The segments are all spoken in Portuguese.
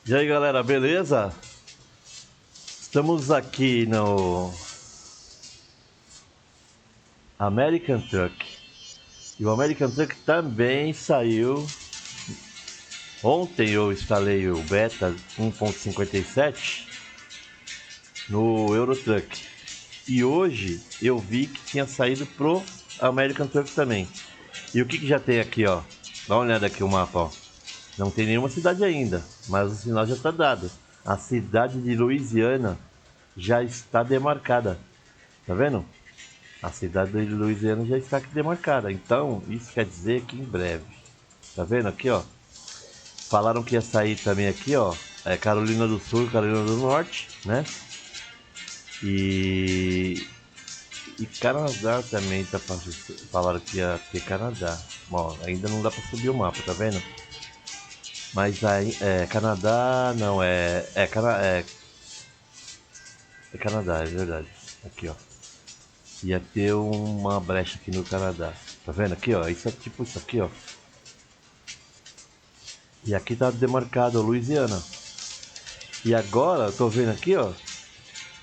E aí galera, beleza? Estamos aqui no American Truck. E o American Truck também saiu. Ontem eu instalei o Beta 1.57 no Eurotruck. E hoje eu vi que tinha saído pro American Truck também. E o que já tem aqui, ó? Dá uma olhada aqui o mapa, ó. Não tem nenhuma cidade ainda, mas o sinal já está dado. A cidade de Louisiana já está demarcada. Tá vendo? A cidade de Louisiana já está aqui demarcada. Então, isso quer dizer que em breve. Tá vendo aqui, ó? Falaram que ia sair também aqui, ó. Carolina do Sul e Carolina do Norte, né? E. E Canadá também tá. Falaram que ia ter Canadá. Bom, ainda não dá pra subir o mapa, tá vendo? Mas aí. Canadá. Não, é Canadá, é verdade. Aqui, ó. Ia ter uma brecha aqui no Canadá. Tá vendo aqui, ó? Isso é tipo isso aqui, ó. E aqui tá demarcado Louisiana. E agora, eu tô vendo aqui, ó.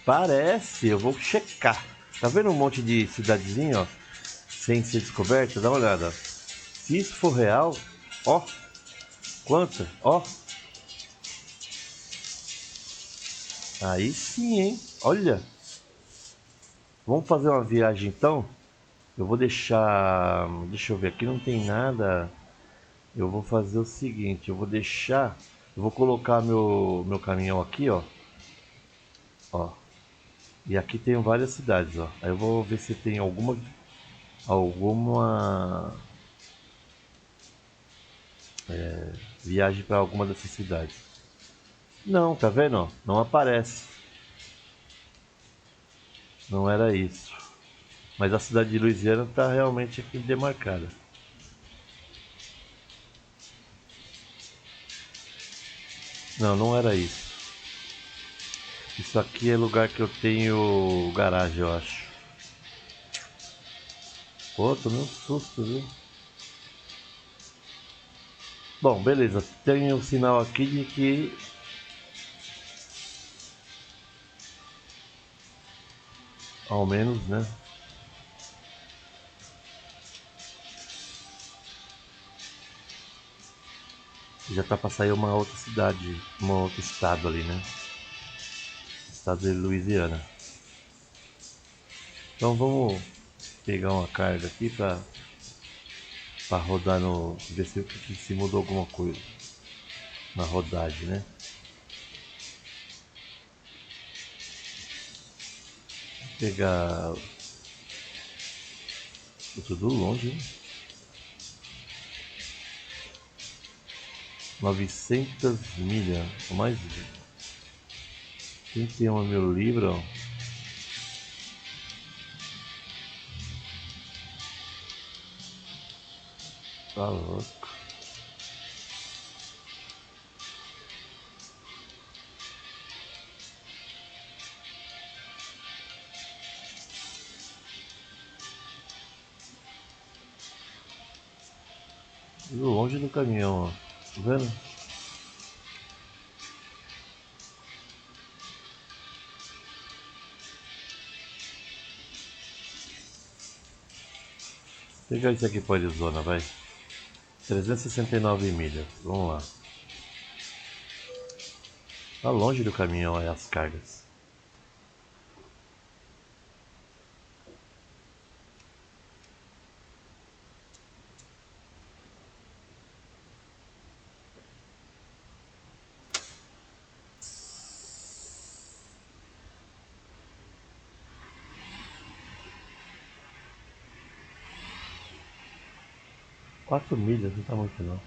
Parece, eu vou checar. Tá vendo um monte de cidadezinha, ó? Sem ser descoberta? Dá uma olhada. Se isso for real, ó. Quanta? Ó. Aí sim, hein? Olha. Vamos fazer uma viagem então? Eu vou deixar. Deixa eu ver, aqui não tem nada. Eu vou fazer o seguinte, eu vou deixar. Eu vou colocar meu caminhão aqui, ó. Ó. E aqui tem várias cidades, ó. Aí eu vou ver se tem alguma viagem para alguma dessas cidades. Não, tá vendo? Ó? Não aparece. Não era isso. Mas a cidade de Louisiana tá realmente aqui demarcada. Não, não era isso. Isso aqui é lugar que eu tenho garagem, eu acho. Pô, tomei um susto, viu? Bom, beleza. Tem um sinal aqui de que ao menos, né? Já tá pra sair uma outra cidade, um outro estado ali, né? Estado de Louisiana. Então vamos pegar uma carga aqui pra rodar no. Ver se mudou alguma coisa na rodagem, né? Pegar. Tudo longe, hein? 900 milhas, ou mais. 31 mil libras. Tá louco. Longe do caminhão, ó. Tá vendo? Pegar isso aqui para Arizona, vai. 369 milhas. Vamos lá. Tá longe do caminhão aí as cargas. Quatro milhas, não tá muito não.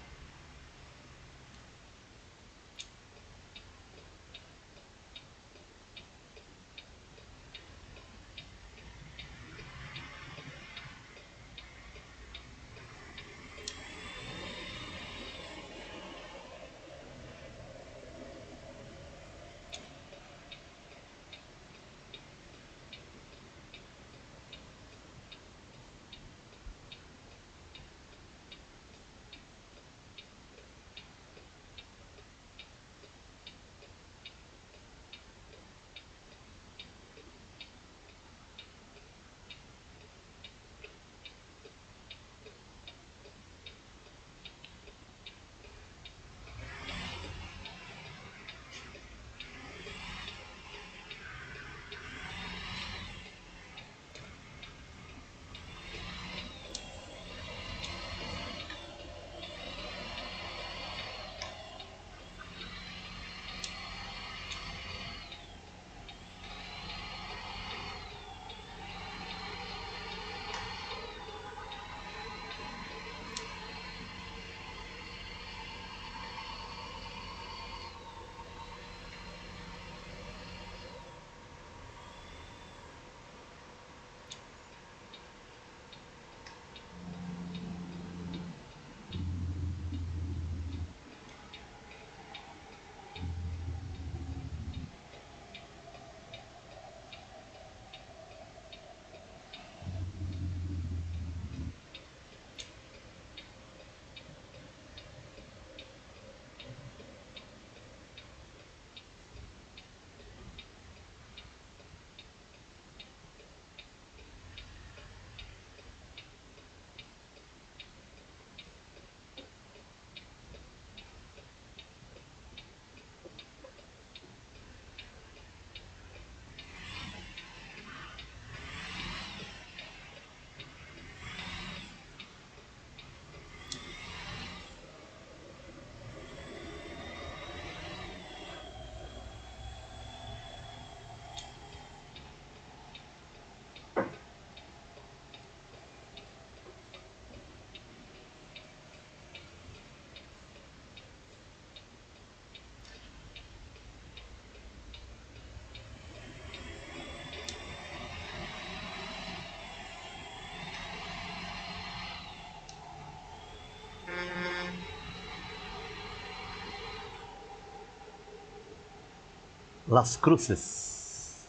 Las Cruces.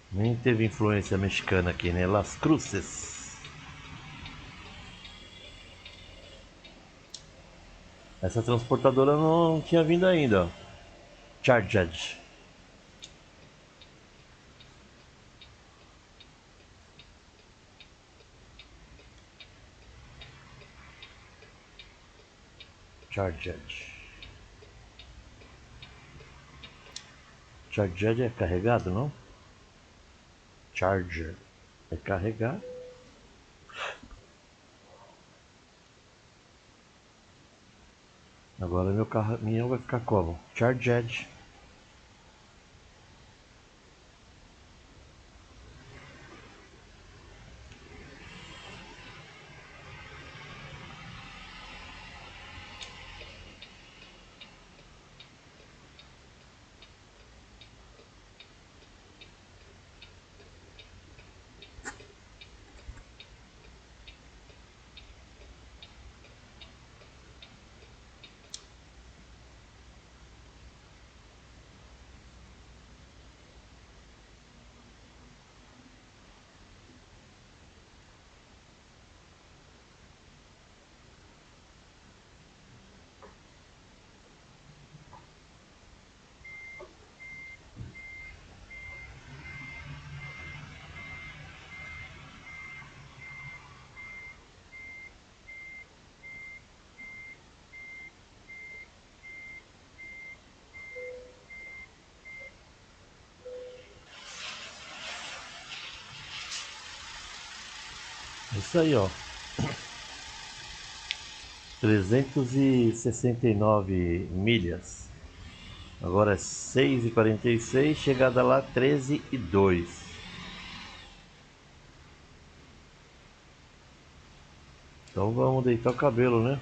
Nem teve influência mexicana aqui, né? Las Cruces. Essa transportadora não tinha vindo ainda, ó. Charged. Charged é carregado, não? Charger é carregar. Agora meu caminhão vai ficar como? Charged. Isso aí, ó. 369 milhas. Agora é 6h46, chegada lá 13h02. Então vamos deitar o cabelo, né?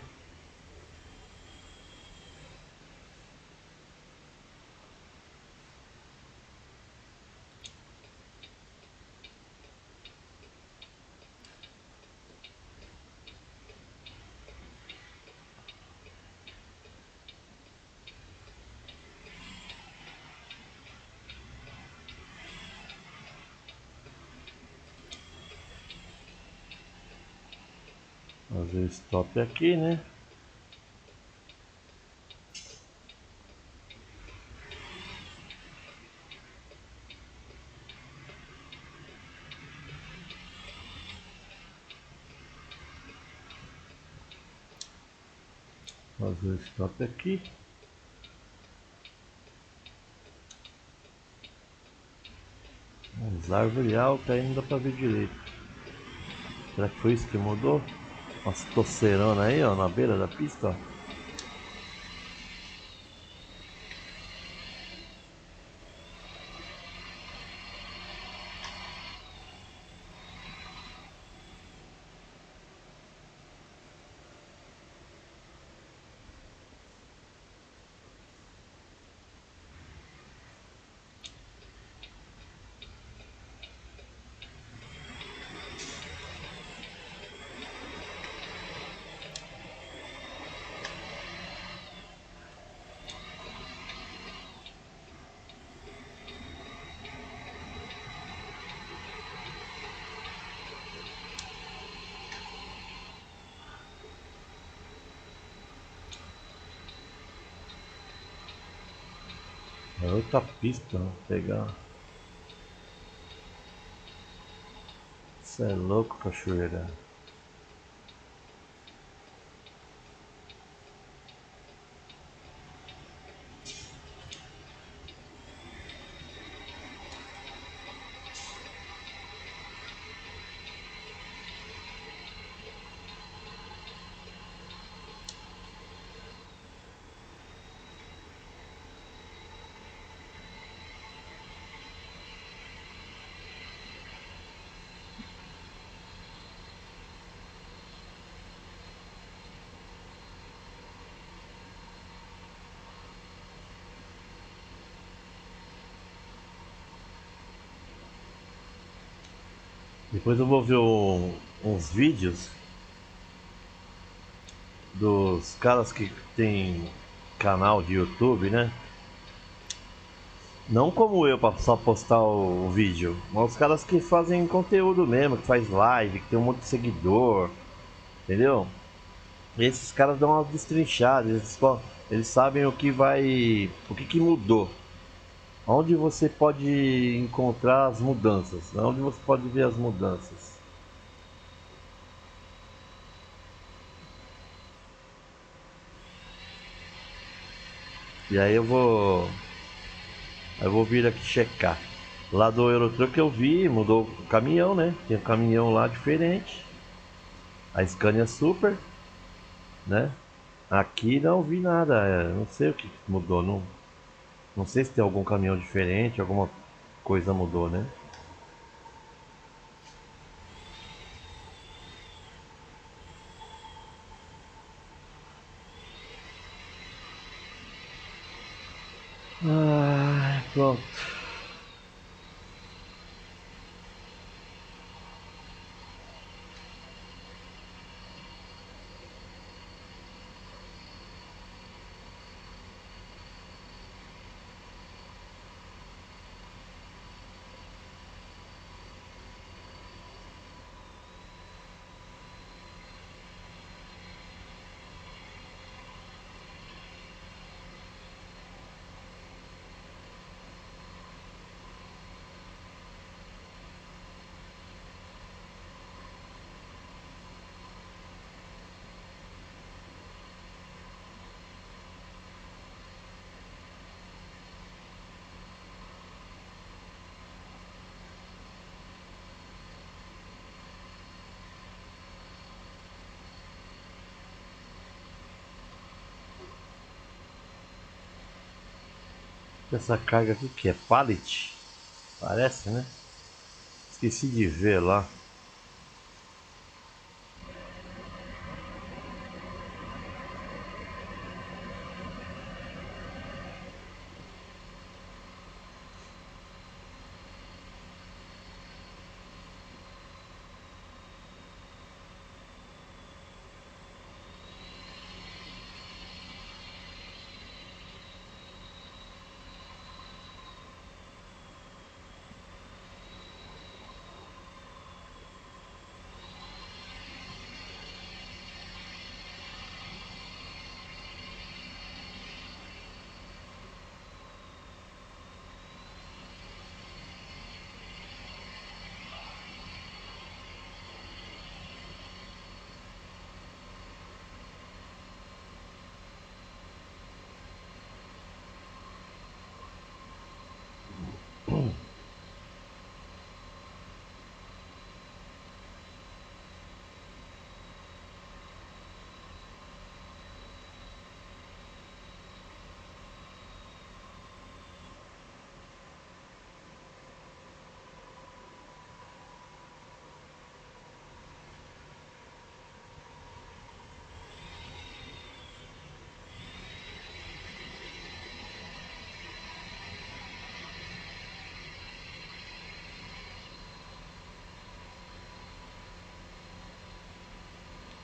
Fazer stop aqui, né? Fazer stop aqui. As árvores altas aí não dá pra ver direito. Será que foi isso que mudou? Umas toceronas aí, ó, na beira da pista, ó. É outra pista, vou pegar. Isso é louco, cachoeira. Depois eu vou ver uns vídeos dos caras que tem canal de YouTube, né? Não como eu, pra só postar o vídeo, mas os caras que fazem conteúdo mesmo, que faz live, que tem um monte de seguidor, entendeu? E esses caras dão uma destrinchada, eles sabem o que vai. O que mudou. Onde você pode encontrar as mudanças, onde você pode ver as mudanças. E aí eu vou vir aqui checar. Lá do Eurotruck eu vi, mudou o caminhão, né? Tem um caminhão lá diferente. A Scania Super, né? Aqui não vi nada, não sei o que mudou, não sei se tem algum caminhão diferente, alguma coisa mudou, né? Ah, pronto. Essa carga aqui que é pallet? Parece, né? Esqueci de ver lá.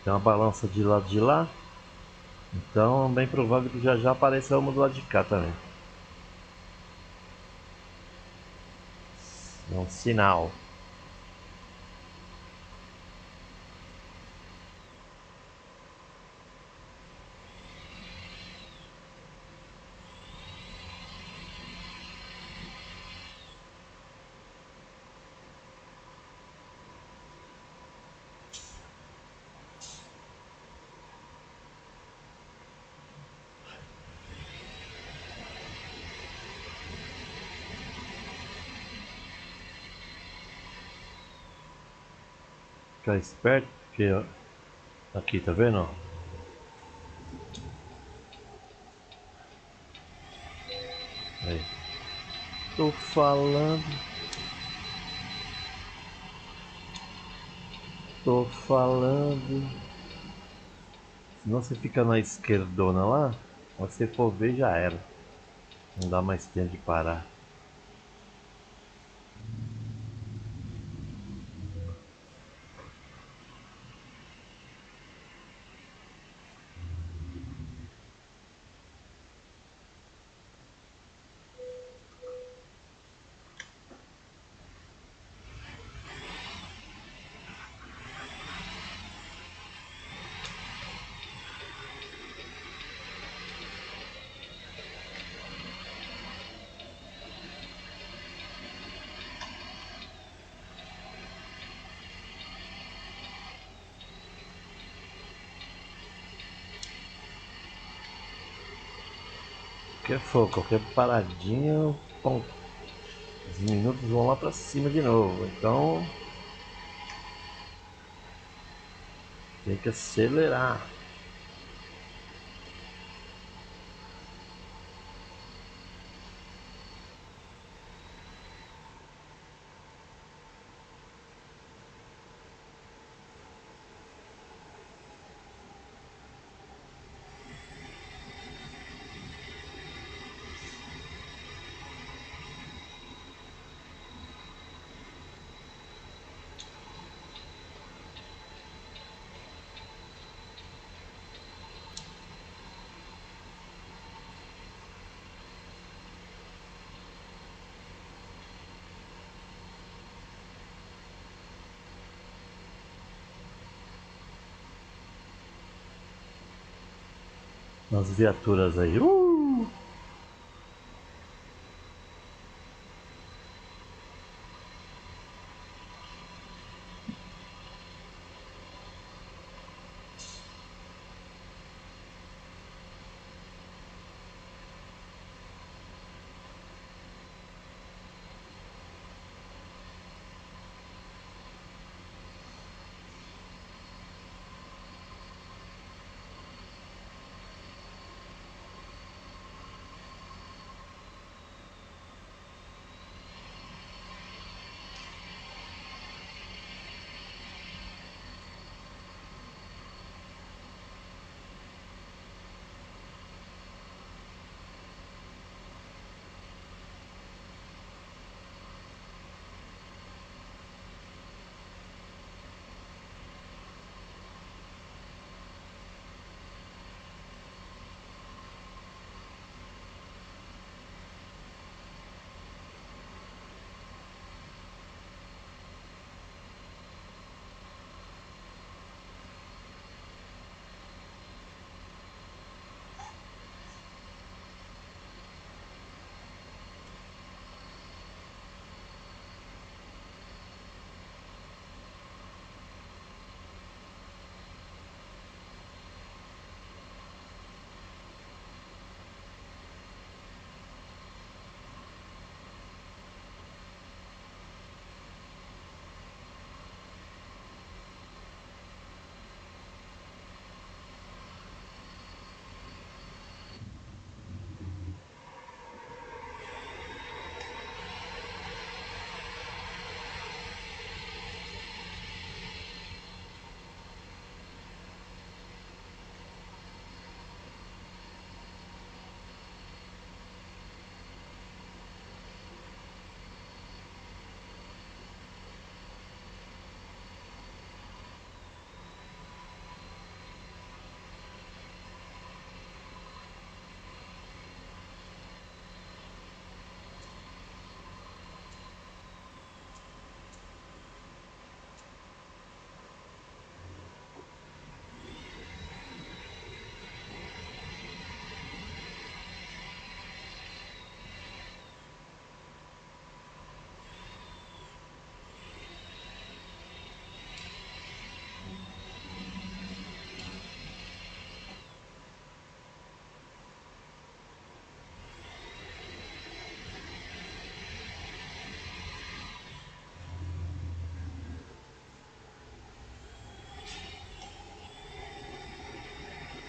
Tem uma balança de lado de lá. Então é bem provável que já já apareça uma do lado de cá também. É um sinal. Ficar esperto, porque ó, aqui, tá vendo? Ó? Aí. Tô falando, tô falando. Senão você fica na esquerdona lá, mas se for ver já era. Não dá mais tempo de parar. qualquer paradinha, bom, os minutos vão lá pra cima de novo. Então tem que acelerar. As viaturas aí.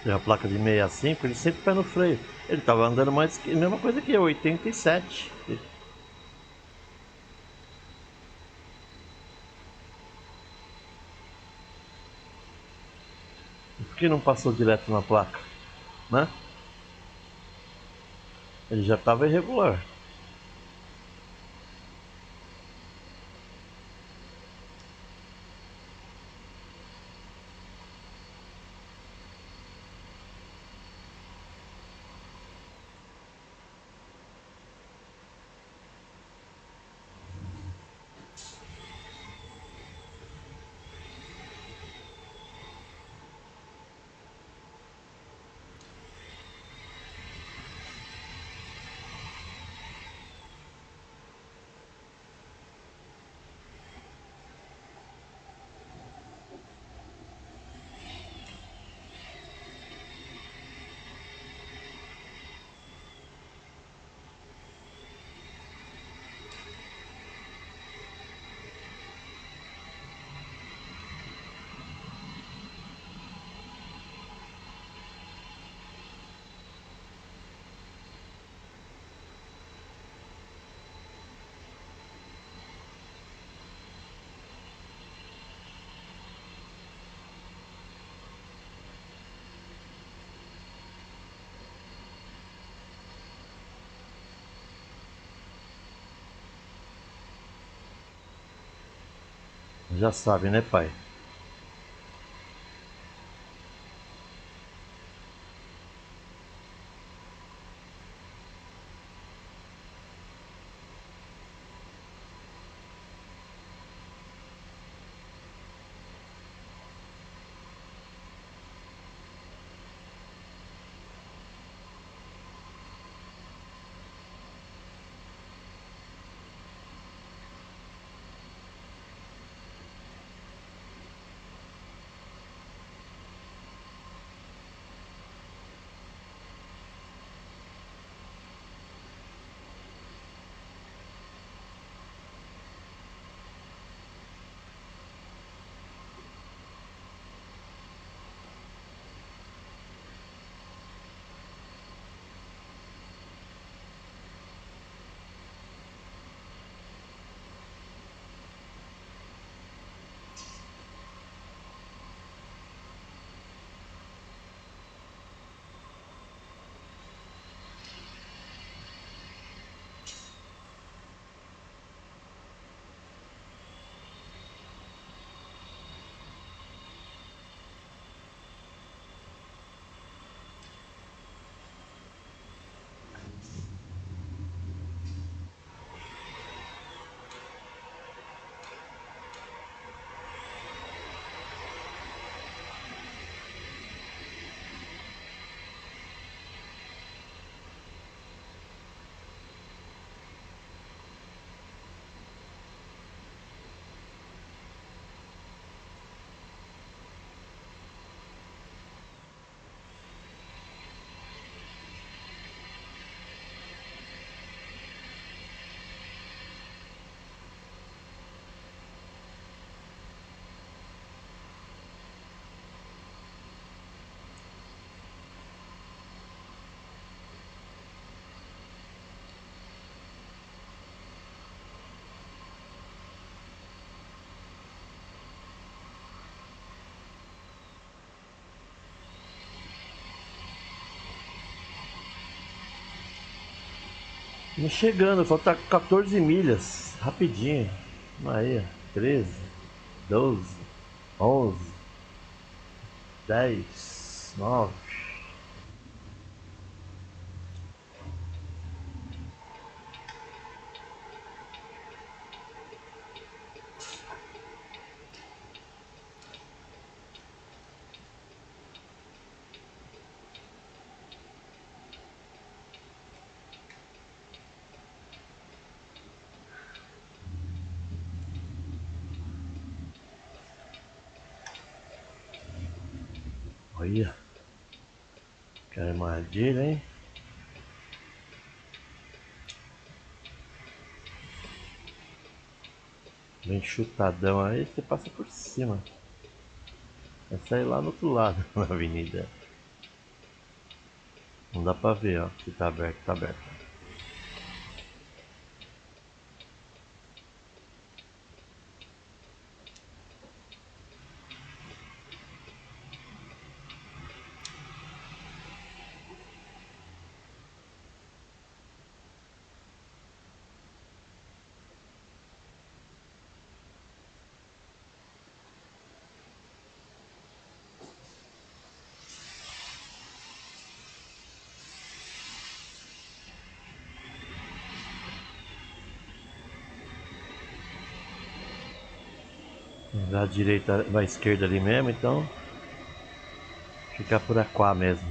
Tem a placa de 65, ele sempre pé no freio. Ele tava andando mais que a mesma coisa que eu, 87. Por que não passou direto na placa? Né? Ele já estava irregular. Já sabe, né, pai? Vamos chegando, falta 14 milhas. Rapidinho. Aí, 13, 12, 11, 10, 9. Olha, que armadilha, hein? Bem chutadão aí, você passa por cima. Vai sair lá no outro lado, na avenida. Não dá pra ver, ó. Se tá aberto, tá aberto. Da direita, da esquerda ali mesmo, então fica por aquá mesmo.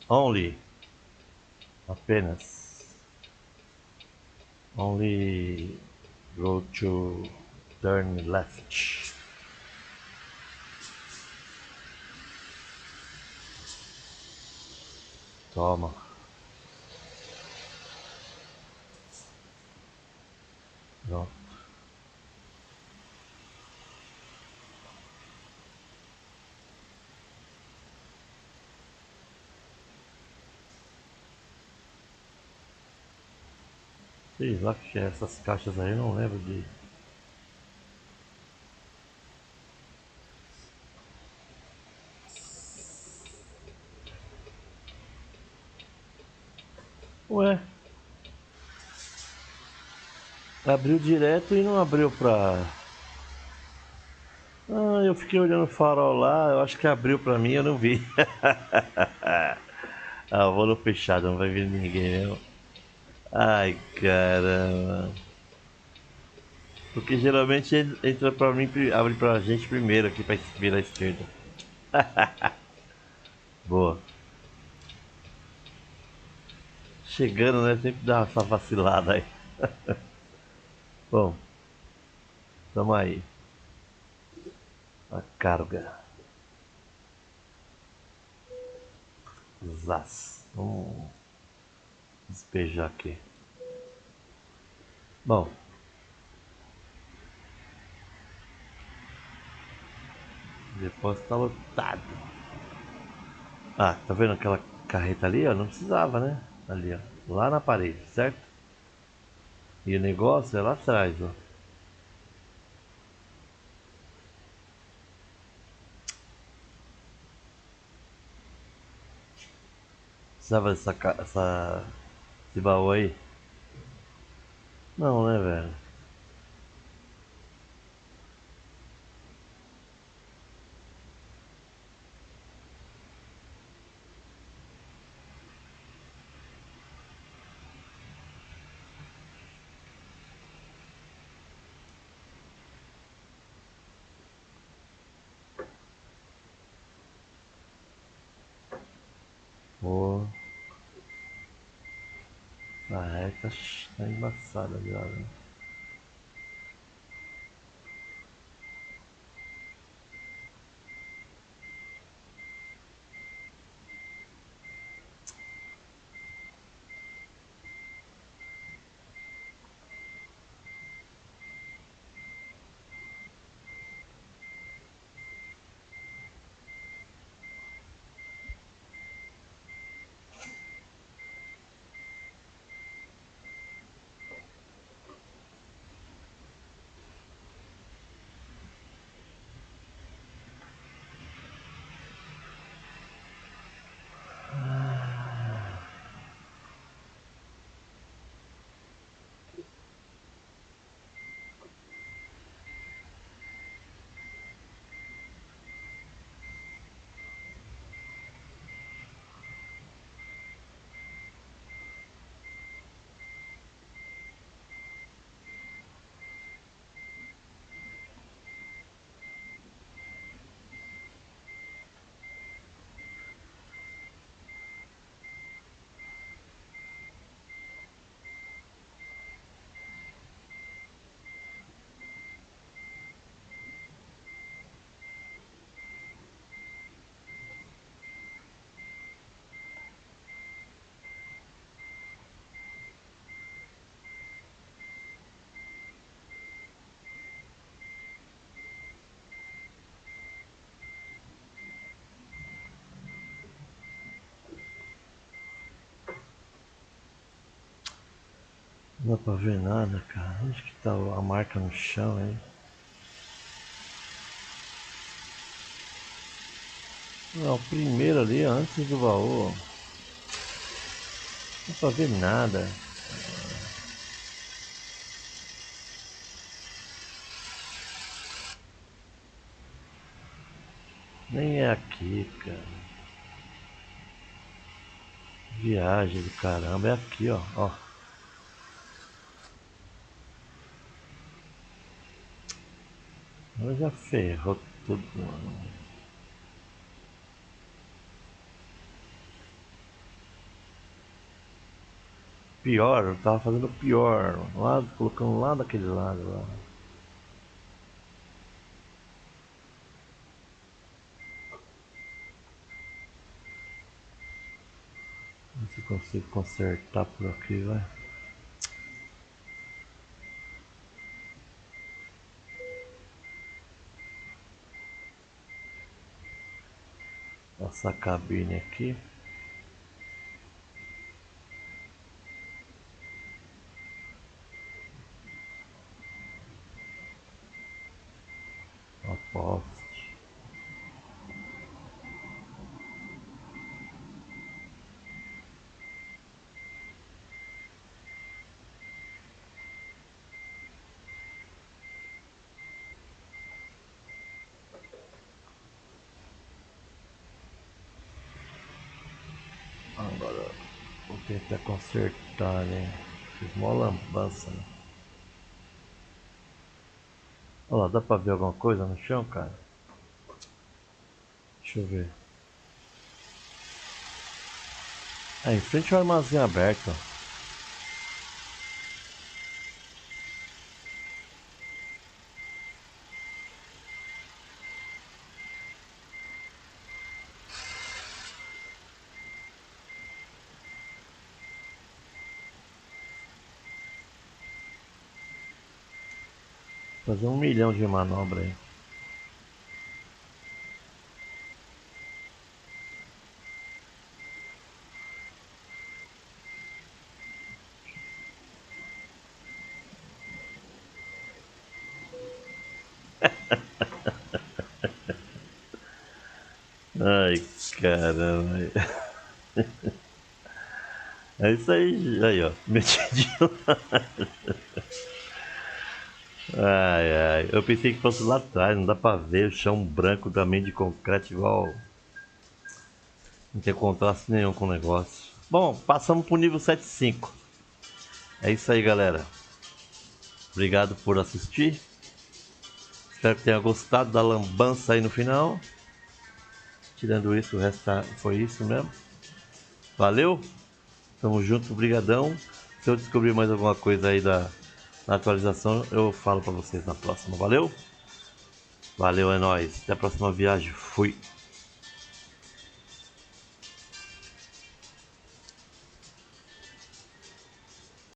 Only, apenas. Only road to turn left. Toma. Pronto. Sei lá que é essas caixas aí, eu não lembro de. Ué, abriu direto e não abriu pra... Ah, eu fiquei olhando o farol lá, eu acho que abriu pra mim, eu não vi. Ah, eu vou no fechado, não vai vir ninguém mesmo. Ai, caramba. Porque geralmente ele entra pra mim, abre pra gente primeiro aqui pra virar à esquerda. Boa. Chegando, né? Sempre dá essa vacilada aí. Bom, tamo aí. A carga. Zaz. Vamos despejar aqui. Bom, o depósito tá lotado. Ah, tá vendo aquela carreta ali, ó? Não precisava, né? Ali, ó. Lá na parede, certo? E o negócio é lá atrás, ó. Precisava esse baú aí? Não, né, velho? Pô, tá embaçada já, né? Não dá pra ver nada, cara. Onde que tá a marca no chão aí? Não, o primeiro ali, antes do baú. Não dá pra ver nada. Nem é aqui, cara. Viagem do caramba. É aqui, ó. Ó. Eu já ferrou tudo, mano. Pior, eu tava fazendo pior. Lá, colocando lá daquele lado lá. Ver se eu consigo consertar por aqui, vai. Essa cabine aqui. Aposto. Tentar consertar, né? Fiz mó lambança, né? Olha lá, dá pra ver alguma coisa no chão, cara? Deixa eu ver. É, em frente ao armazém aberto. Fazer 1 milhão de manobra aí. Ai, caramba. É isso aí, ó. Metidinho. Ai, ai. Eu pensei que fosse lá atrás, não dá pra ver o chão branco também de concreto igual. Não tem contraste nenhum com o negócio. Bom, passamos pro nível 7.5. É isso aí, galera. Obrigado por assistir. Espero que tenha gostado da lambança aí no final. Tirando isso, o resto foi isso mesmo. Valeu. Tamo junto, brigadão. Se eu descobrir mais alguma coisa aí na atualização, eu falo pra vocês na próxima. Valeu? Valeu, é nóis. Até a próxima viagem. Fui.